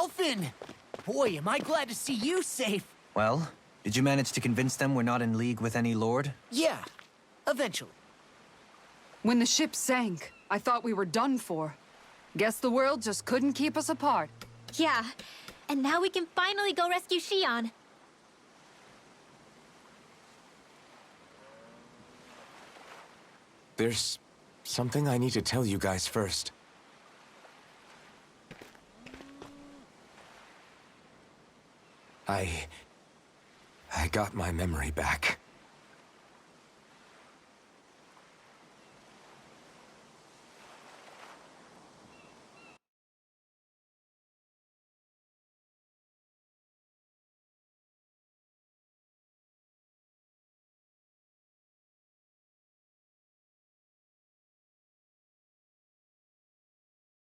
Elfin! Boy, am I glad to see you safe. Well, did you manage to convince them we're not in league with any lord? Yeah, eventually. When the ship sank, I thought we were done for. Guess the world just couldn't keep us apart. Yeah, and now we can finally go rescue Xion. There's something I need to tell you guys first. I got my memory back.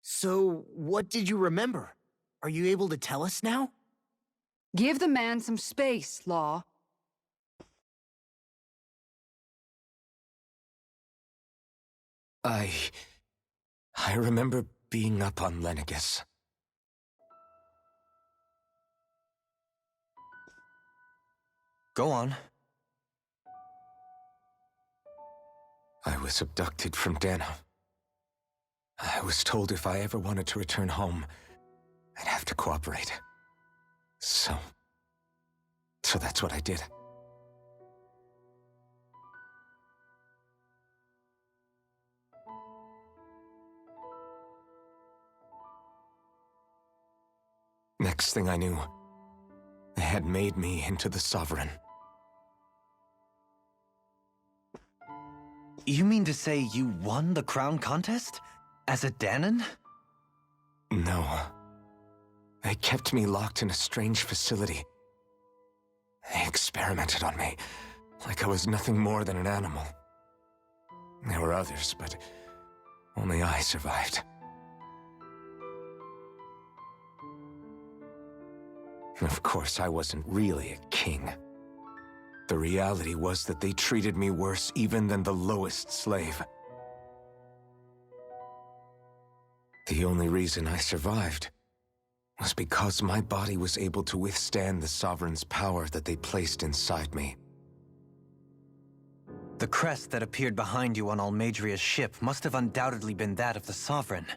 So, what did you remember? Are you able to tell us now? Give the man some space, Law. I remember being up on Lenegus. Go on. I was abducted from Dana. I was told if I ever wanted to return home, I'd have to cooperate. So that's what I did. Next thing I knew, they had made me into the Sovereign. You mean to say you won the crown contest? As a Danon? No. They kept me locked in a strange facility. They experimented on me, like I was nothing more than an animal. There were others, but only I survived. Of course, I wasn't really a king. The reality was that they treated me worse even than the lowest slave. The only reason I survived was because my body was able to withstand the Sovereign's power that they placed inside me. The crest that appeared behind you on Almadria's ship must have undoubtedly been that of the Sovereign.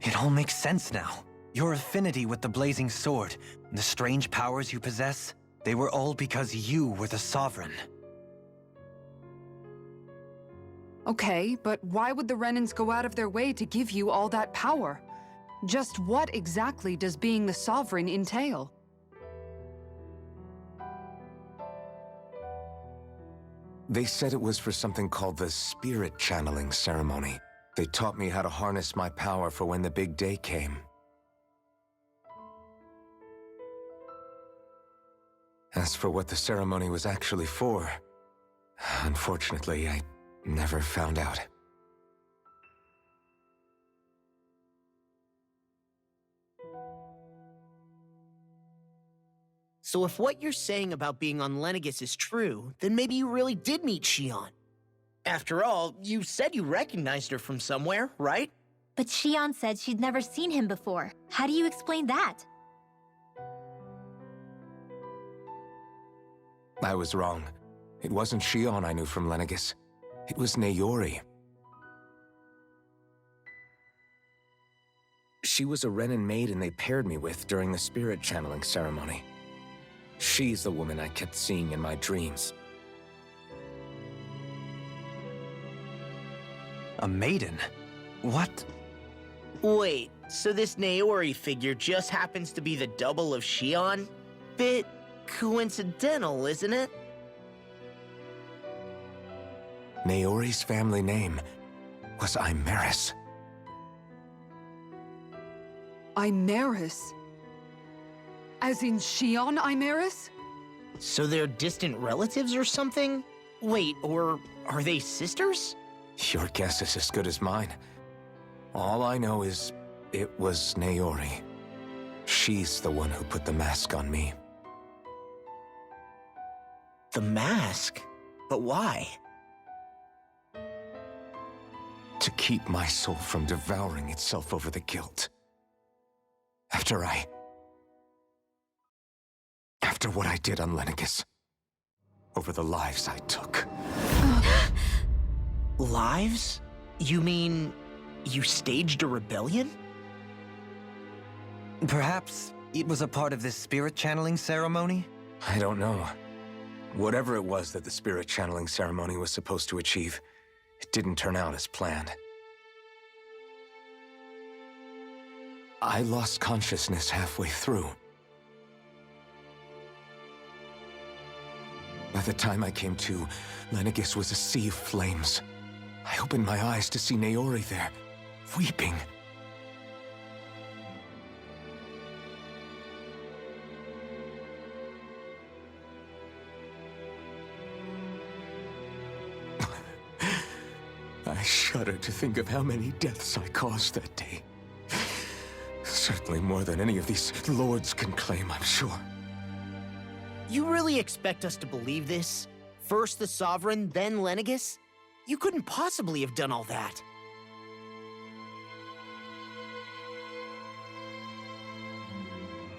It all makes sense now. Your affinity with the Blazing Sword, and the strange powers you possess, they were all because you were the Sovereign. Okay, but why would the Renans go out of their way to give you all that power? Just what exactly does being the Sovereign entail? They said it was for something called the Spirit Channeling Ceremony. They taught me how to harness my power for when the big day came. As for what the ceremony was actually for, unfortunately, I never found out. So if what you're saying about being on Lenegus is true, then maybe you really did meet Xion. After all, you said you recognized her from somewhere, right? But Xion said she'd never seen him before. How do you explain that? I was wrong. It wasn't Xion I knew from Lenegus. It was Naori. She was a Renan maiden they paired me with during the spirit channeling ceremony. She's the woman I kept seeing in my dreams. A maiden? What? Wait, so this Naori figure just happens to be the double of Xion? Bit coincidental, isn't it? Naori's family name was Imeris. Imeris? As in Xion Imeris? So they're distant relatives or something? Wait, or are they sisters? Your guess is as good as mine. All I know is it was Naori. She's the one who put the mask on me. The mask? But why? To keep my soul from devouring itself over the guilt. After what I did on Lenegis. Over the lives I took. Lives? You mean you staged a rebellion? Perhaps it was a part of this spirit channeling ceremony? I don't know. Whatever it was that the spirit channeling ceremony was supposed to achieve, it didn't turn out as planned. I lost consciousness halfway through. By the time I came to, Lenegis was a sea of flames. I opened my eyes to see Naori there, weeping. I shudder to think of how many deaths I caused that day. Certainly more than any of these lords can claim, I'm sure. You really expect us to believe this? First the Sovereign, then Lenegis? You couldn't possibly have done all that.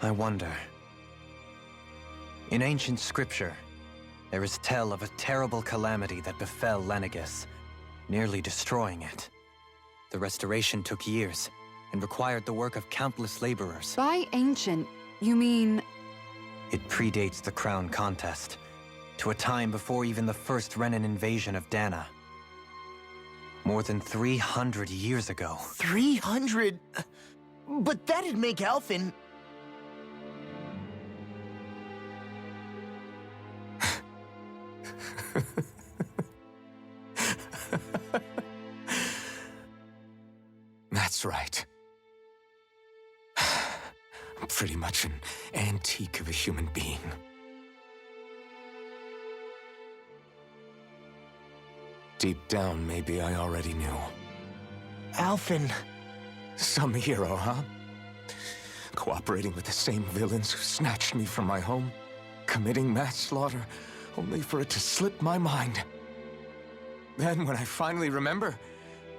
I wonder. In ancient scripture, there is tell of a terrible calamity that befell Lenegis, nearly destroying it. The restoration took years, and required the work of countless laborers. By ancient, you mean... It predates the crown contest, to a time before even the first Renan invasion of Dana. More than 300 years ago. 300? But that'd make Alphen... That's right. I'm pretty much an antique of a human being. Deep down, maybe I already knew. Alphen... Some hero, huh? Cooperating with the same villains who snatched me from my home, committing mass slaughter, only for it to slip my mind. Then, when I finally remember,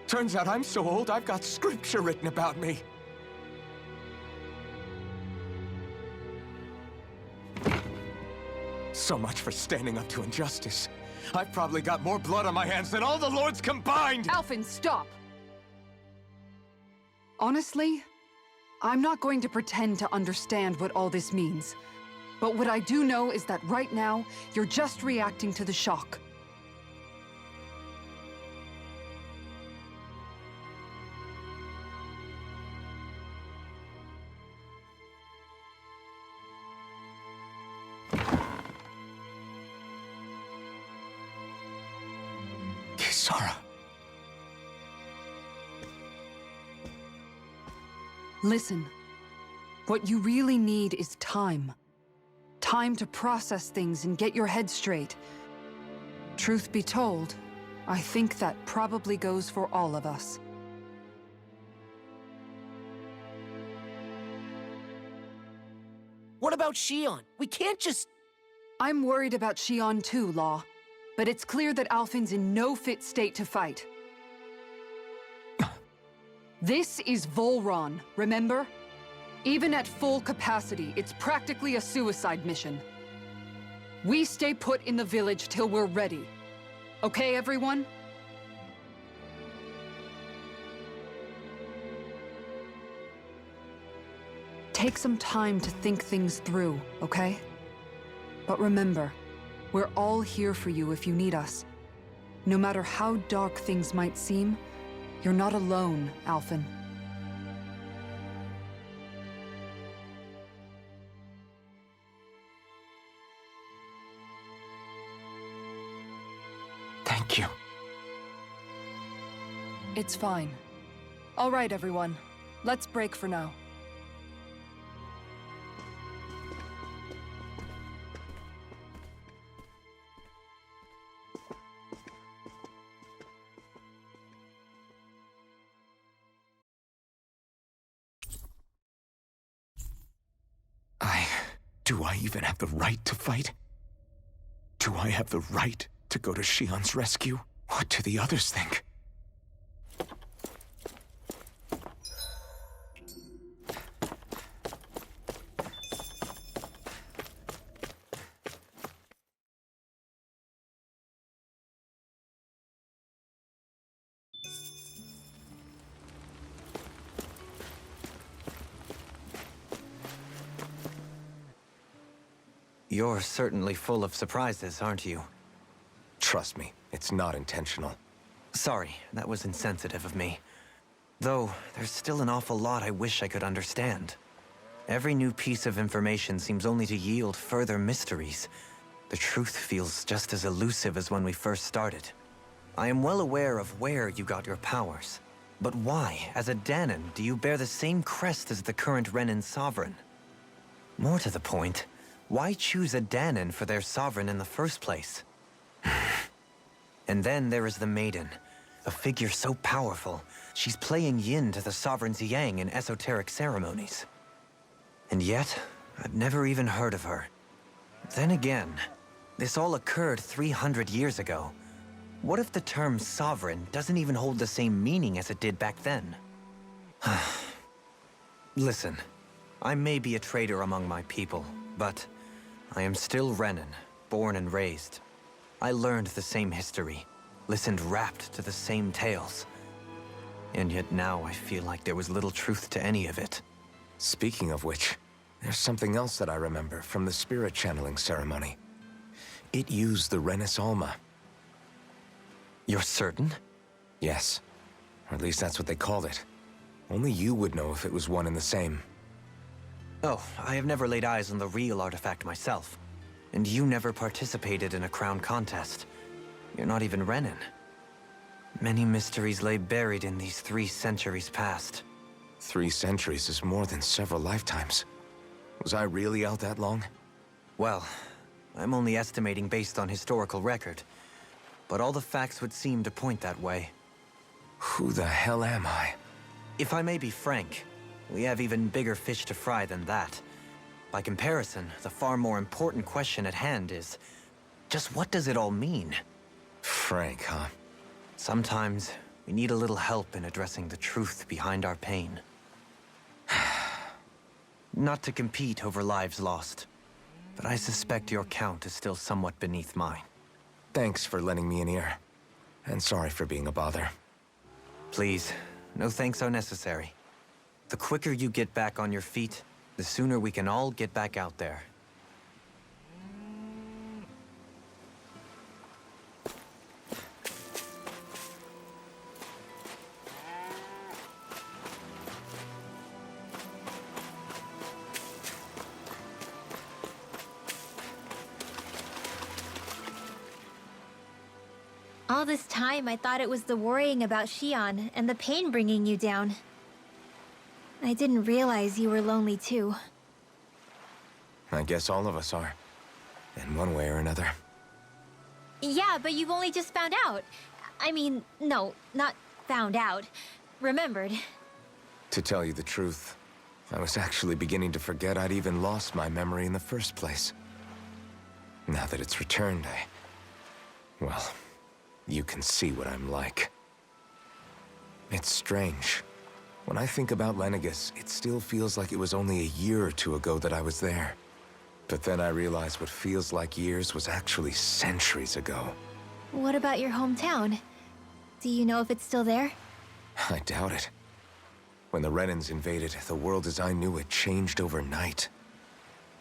turns out I'm so old I've got scripture written about me. So much for standing up to injustice. I've probably got more blood on my hands than all the lords combined! Alphen, stop! Honestly, I'm not going to pretend to understand what all this means. But what I do know is that right now, you're just reacting to the shock. Kisara. Listen, what you really need is time. Time to process things and get your head straight. Truth be told, I think that probably goes for all of us. What about Shion? We can't just... I'm worried about Shion too, Law. But it's clear that Alphen's in no fit state to fight. This is Volron, remember? Even at full capacity, it's practically a suicide mission. We stay put in the village till we're ready. Okay, everyone? Take some time to think things through, okay? But remember, we're all here for you if you need us. No matter how dark things might seem, you're not alone, Alphen. Thank you. It's fine. All right, everyone. Let's break for now. Do I even have the right to fight? Do I have the right to go to Shion's rescue? What do the others think? You're certainly full of surprises, aren't you? Trust me, it's not intentional. Sorry, that was insensitive of me. Though, there's still an awful lot I wish I could understand. Every new piece of information seems only to yield further mysteries. The truth feels just as elusive as when we first started. I am well aware of where you got your powers. But why, as a Danon, do you bear the same crest as the current Renan sovereign? More to the point, why choose a Danon for their sovereign in the first place? And then there is the Maiden, a figure so powerful, she's playing yin to the sovereign's yang in esoteric ceremonies. And yet, I've never even heard of her. Then again, this all occurred 300 years ago. What if the term sovereign doesn't even hold the same meaning as it did back then? Listen, I may be a traitor among my people, but I am still Renan, born and raised. I learned the same history, listened rapt to the same tales. And yet now I feel like there was little truth to any of it. Speaking of which, there's something else that I remember from the spirit channeling ceremony. It used the Renis Alma. You're certain? Yes. Or at least that's what they called it. Only you would know if it was one and the same. Oh, I have never laid eyes on the real artifact myself. And you never participated in a crown contest. You're not even Renan. Many mysteries lay buried in these 3 centuries past. 3 centuries is more than several lifetimes. Was I really out that long? Well, I'm only estimating based on historical record. But all the facts would seem to point that way. Who the hell am I? If I may be frank, we have even bigger fish to fry than that. By comparison, the far more important question at hand is, just what does it all mean? Frank, huh? Sometimes, we need a little help in addressing the truth behind our pain. Not to compete over lives lost, but I suspect your count is still somewhat beneath mine. Thanks for lending me an ear. And sorry for being a bother. Please, no thanks are necessary. The quicker you get back on your feet, the sooner we can all get back out there. All this time, I thought it was the worrying about Xion and the pain bringing you down. I didn't realize you were lonely too. I guess all of us are. In one way or another. Yeah, but you've only just found out. I mean, no, not found out. Remembered. To tell you the truth, I was actually beginning to forget I'd even lost my memory in the first place. Now that it's returned, well, you can see what I'm like. It's strange. When I think about Lenegis, it still feels like it was only a year or 2 ago that I was there. But then I realize what feels like years was actually centuries ago. What about your hometown? Do you know if it's still there? I doubt it. When the Renans invaded, the world as I knew it changed overnight.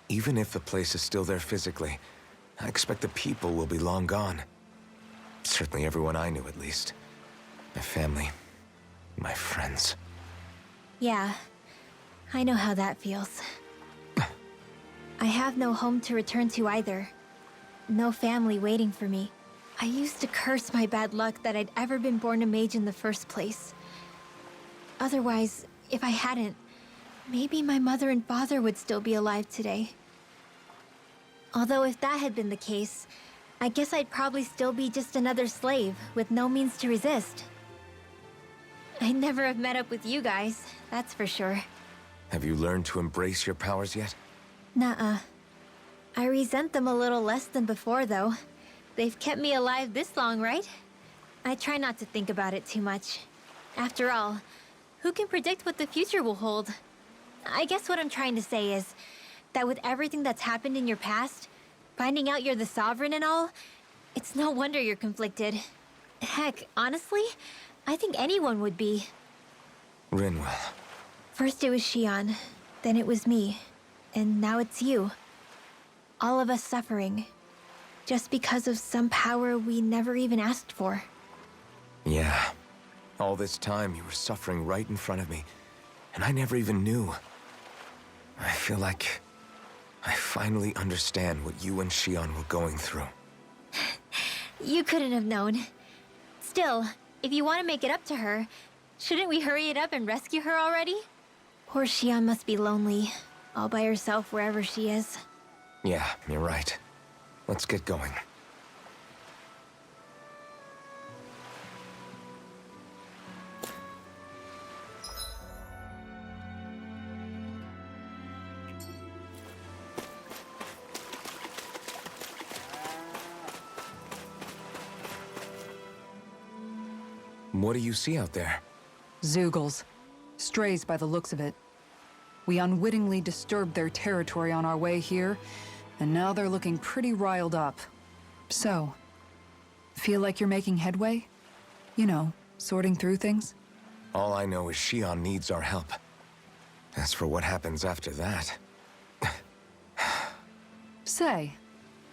Even if the place is still there physically, I expect the people will be long gone. Certainly everyone I knew, at least. My family, my friends. Yeah, I know how that feels. I have no home to return to either. No family waiting for me. I used to curse my bad luck that I'd ever been born a mage in the first place. Otherwise, if I hadn't, maybe my mother and father would still be alive today. Although if that had been the case, I guess I'd probably still be just another slave with no means to resist. I'd never have met up with you guys, that's for sure. Have you learned to embrace your powers yet? Nuh-uh. I resent them a little less than before, though. They've kept me alive this long, right? I try not to think about it too much. After all, who can predict what the future will hold? I guess what I'm trying to say is that with everything that's happened in your past, finding out you're the Sovereign and all, it's no wonder you're conflicted. Heck, honestly, I think anyone would be. Rinwell. First it was Xion, then it was me, and now it's you. All of us suffering. Just because of some power we never even asked for. Yeah. All this time you were suffering right in front of me, and I never even knew. I feel like I finally understand what you and Xion were going through. You couldn't have known. Still, if you want to make it up to her, shouldn't we hurry it up and rescue her already? Poor Xion must be lonely, all by herself wherever she is. Yeah, you're right. Let's get going. What do you see out there? Zeugles. Strays by the looks of it. We unwittingly disturbed their territory on our way here, and now they're looking pretty riled up. So, feel like you're making headway? You know, sorting through things? All I know is Xion needs our help. As for what happens after that... Say,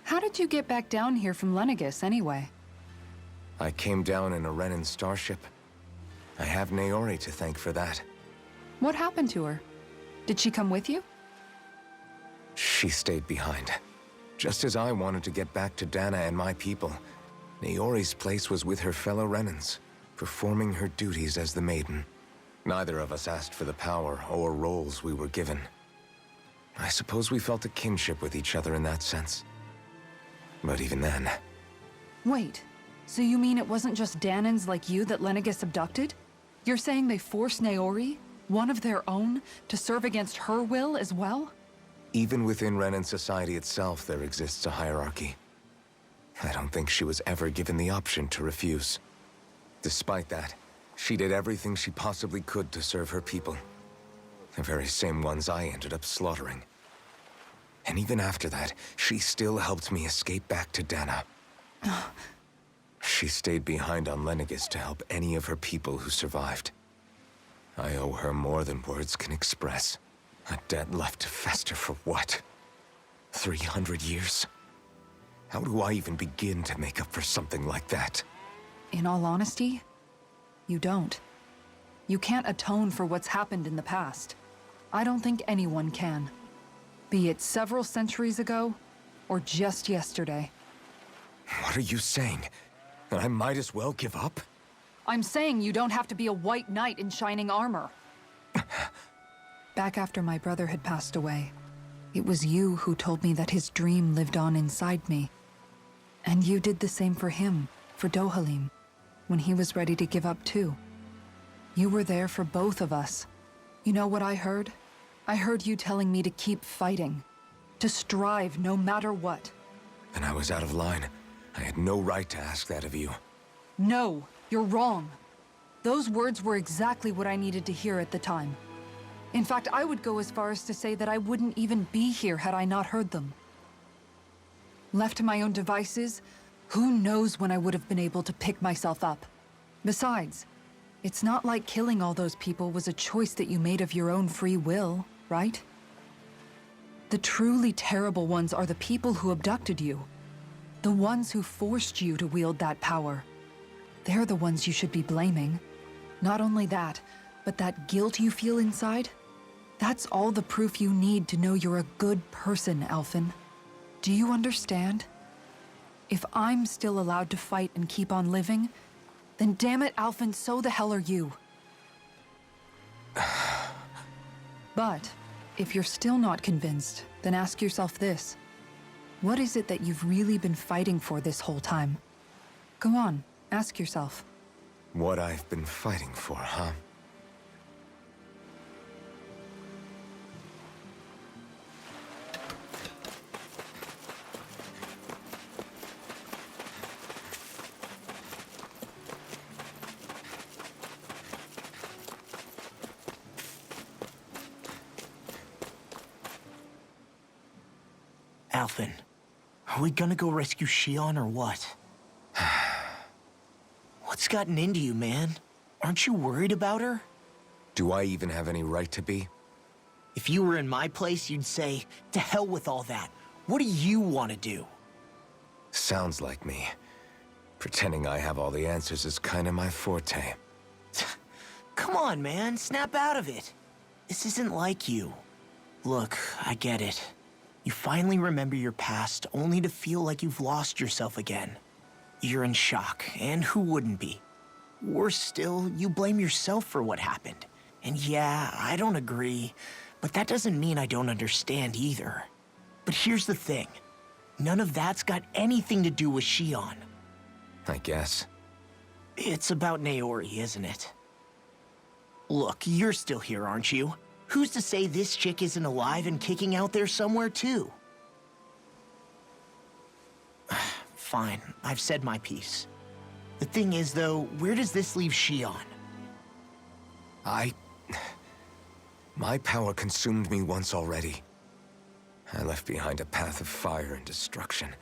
how did you get back down here from Lenegis anyway? I came down in a Renan starship. I have Naori to thank for that. What happened to her? Did she come with you? She stayed behind. Just as I wanted to get back to Dana and my people, Naori's place was with her fellow Renans, performing her duties as the Maiden. Neither of us asked for the power or roles we were given. I suppose we felt a kinship with each other in that sense. But even then... Wait, so you mean it wasn't just Danans like you that Lenegis abducted? You're saying they forced Naori, one of their own, to serve against her will as well? Even within Renan society itself, there exists a hierarchy. I don't think she was ever given the option to refuse. Despite that, she did everything she possibly could to serve her people. The very same ones I ended up slaughtering. And even after that, she still helped me escape back to Dana. She stayed behind on Lenegis to help any of her people who survived. I owe her more than words can express. A debt left to fester for what? 300 years? How do I even begin to make up for something like that? In all honesty, you don't. You can't atone for what's happened in the past. I don't think anyone can. Be it several centuries ago, or just yesterday. What are you saying? That I might as well give up? I'm saying you don't have to be a white knight in shining armor. Back after my brother had passed away, it was you who told me that his dream lived on inside me. And you did the same for him, for Dohalim, when he was ready to give up too. You were there for both of us. You know what I heard? I heard you telling me to keep fighting, to strive no matter what. Then I was out of line. I had no right to ask that of you. No, you're wrong. Those words were exactly what I needed to hear at the time. In fact, I would go as far as to say that I wouldn't even be here had I not heard them. Left to my own devices, who knows when I would have been able to pick myself up. Besides, it's not like killing all those people was a choice that you made of your own free will, right? The truly terrible ones are the people who abducted you. The ones who forced you to wield that power. They're the ones you should be blaming. Not only that, but that guilt you feel inside, that's all the proof you need to know you're a good person, Alphen. Do you understand? If I'm still allowed to fight and keep on living, then damn it, Alphen, so the hell are you. But, if you're still not convinced, then ask yourself this. What is it that you've really been fighting for this whole time? Go on, ask yourself. What I've been fighting for, huh? Alphen, are we gonna go rescue Xion or what? What's gotten into you, man? Aren't you worried about her? Do I even have any right to be? If you were in my place, you'd say, to hell with all that. What do you want to do? Sounds like me. Pretending I have all the answers is kind of my forte. Come on, man, snap out of it. This isn't like you. Look, I get it. You finally remember your past, only to feel like you've lost yourself again. You're in shock, and who wouldn't be? Worse still, you blame yourself for what happened. And yeah, I don't agree, but that doesn't mean I don't understand either. But here's the thing. None of that's got anything to do with Shion. I guess. It's about Naori, isn't it? Look, you're still here, aren't you? Who's to say this chick isn't alive and kicking out there somewhere, too? Fine, I've said my piece. The thing is, though, where does this leave Shion? My power consumed me once already. I left behind a path of fire and destruction.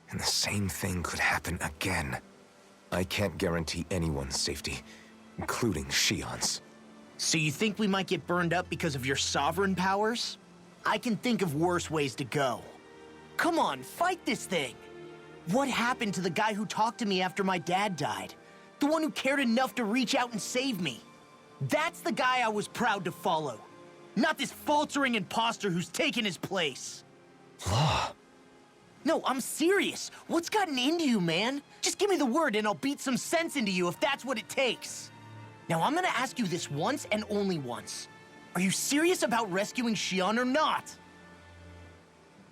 And the same thing could happen again. I can't guarantee anyone's safety, including Shion's. So you think we might get burned up because of your sovereign powers? I can think of worse ways to go. Come on, fight this thing! What happened to the guy who talked to me after my dad died? The one who cared enough to reach out and save me? That's the guy I was proud to follow. Not this faltering imposter who's taken his place. Law. No, I'm serious. What's gotten into you, man? Just give me the word and I'll beat some sense into you if that's what it takes. Now, I'm gonna ask you this once and only once. Are you serious about rescuing Shion or not?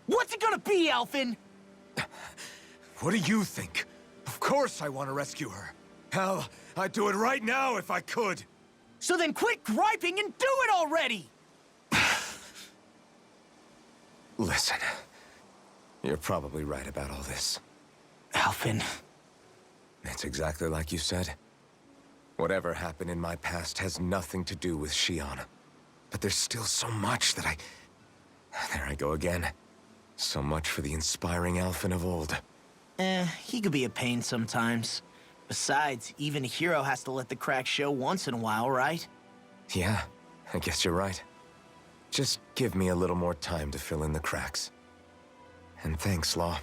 What's it gonna be, Alphen? What do you think? Of course I want to rescue her. Hell, I'd do it right now if I could. So then quit griping and do it already! Listen, you're probably right about all this. Alphen. It's exactly like you said. Whatever happened in my past has nothing to do with Shion. But there's still so much that There I go again. So much for the inspiring Alphen of old. He could be a pain sometimes. Besides, even a hero has to let the cracks show once in a while, right? Yeah, I guess you're right. Just give me a little more time to fill in the cracks. And thanks, Law.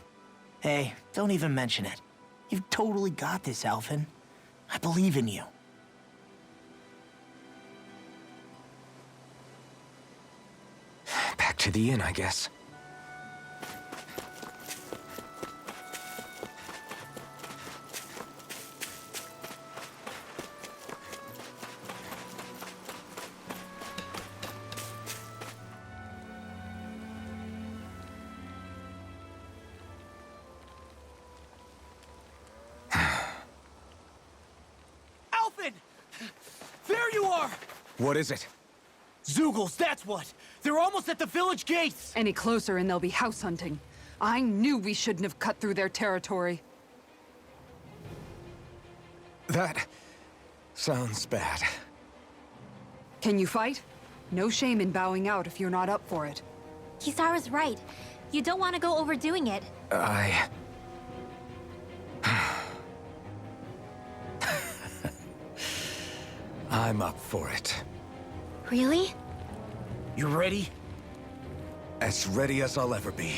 Hey, don't even mention it. You've totally got this, Alphen. I believe in you. Back to the inn, I guess. Alphen! There you are! What is it? Zeugles, that's what! They're almost at the village gates! Any closer and they'll be house hunting. I knew we shouldn't have cut through their territory. That sounds bad. Can you fight? No shame in bowing out if you're not up for it. Kisara's right. You don't want to go overdoing it. I'm up for it. Really? You ready? As ready as I'll ever be.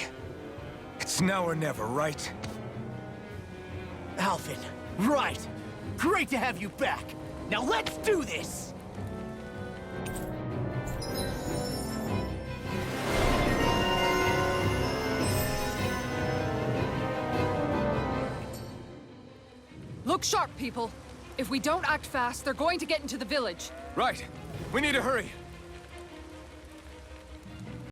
It's now or never, right? Alphen, right! Great to have you back! Now let's do this! Look sharp, people. If we don't act fast, they're going to get into the village. Right. We need to hurry.